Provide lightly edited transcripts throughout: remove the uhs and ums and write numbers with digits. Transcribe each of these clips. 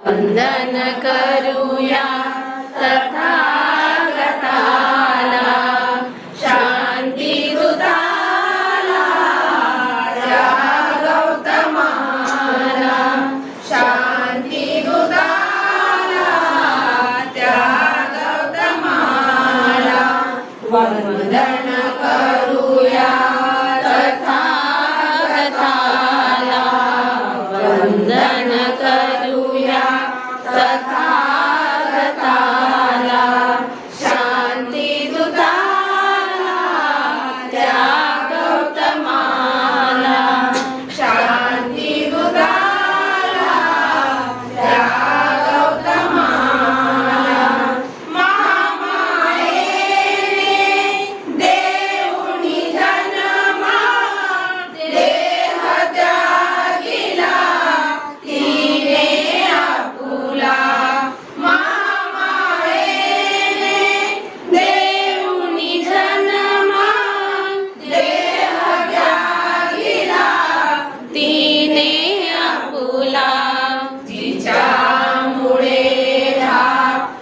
वंदन करूया तथागताला, शांती दूताला, त्या गौतमाला, शांती दूताला, त्या गौतमाला. वंदन करूया तथागताला, वंदन करूया तथागताला, शांती दूताला, त्या गौतमाला, शांती दूताला, त्या गौतमाला. महामायेने देऊनी जन्मा, देह त्यागिला तिने आपुला. महामायेने देऊनी जन्मा, देह त्यागिला तिने आपुला. जिच्यामुळे हा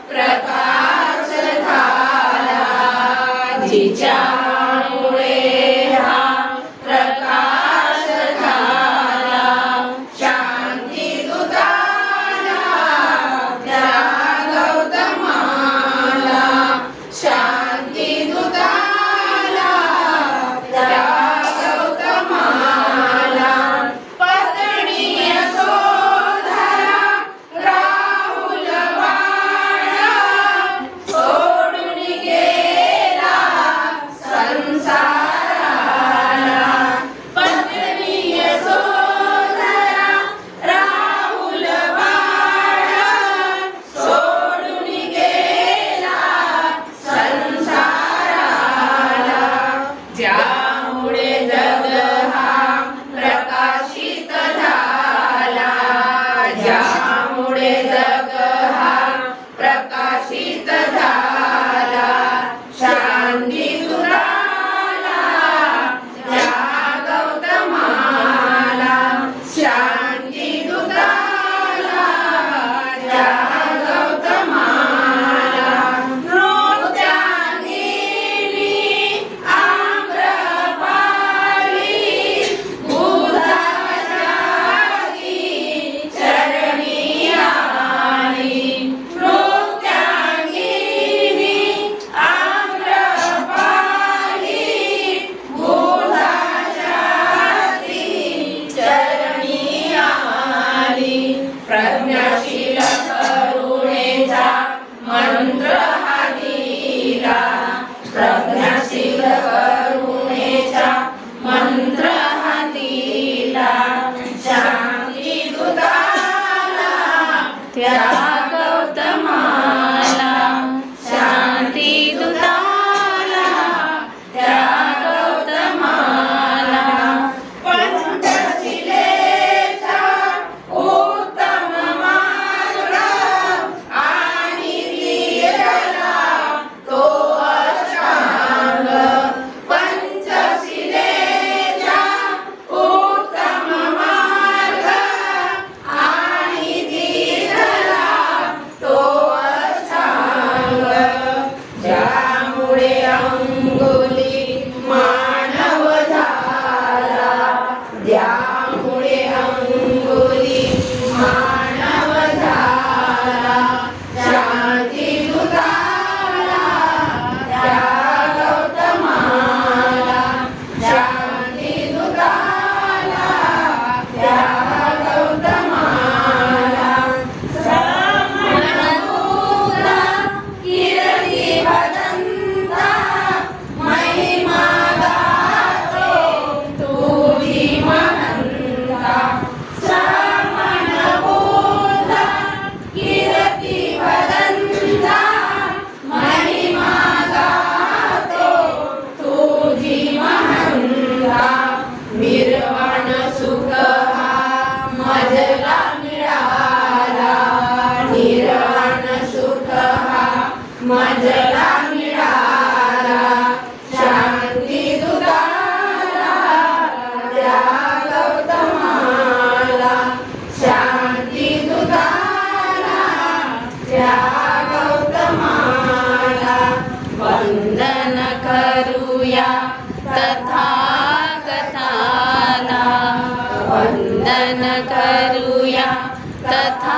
प्रकाश झाला, जिच्यामुळे हा प्रकाश झाला, शांती दूताला, त्या गौतमाला, शांती दूताला, त्या गौतमाला. पत्नी यशोधरा राहुल बाळ सोडून गेला संसाराला. पत्नी यशोधरा राहुल बाळ सोडून गेला संसाराला. ज्यामुळे जग हा प्रकाशित झाला, ज्यामुळे जग हा प्रकाशित झाला, शांती दूताला, त्या गौतमाला, शांती दूताला, त्या गौतमाला. नृत्यांगिनी आम्रपाली, बुधाचारी चरणी आली. नृत्यांगिनी आम्रपाली, बुधाचारी चरणी आली. प्रज्ञाशील करुणेचा मंत्र हा दिला, प्रज्ञाशील करुणेचा मंत्र हा दिला, शांती दूताला, त्या गौतमाला, शांती दूताला, त्या गौतमाला. पंचशिलेचा उत्तम मार्ग आणि तीरला तो अष्टांग. पंचशिलेचा उत्तम मार्ग आणि तीरला तो अष्टांग. ज्यामुळे अंगुली मानव झाला, ज्यामुळे अंगुली मानव झाला, शांती दूताला, त्या गौतमाला, शांती दूताला, त्या गौतमाला. समनभूता कीर्ती भजंता, महिमा गातो तुझी महंता. समनभूता कीर्ती भजंता, महिमा गातो तुझी महंता. निर्वाण सुख हा मजला मिळाला, निर्वाण सुख हा मजला मिळाला, शांती दूताला, त्या गौतमाला, शांती दूताला. या गौतमाला वंदन करूया तथागताला वंदन करूया तथा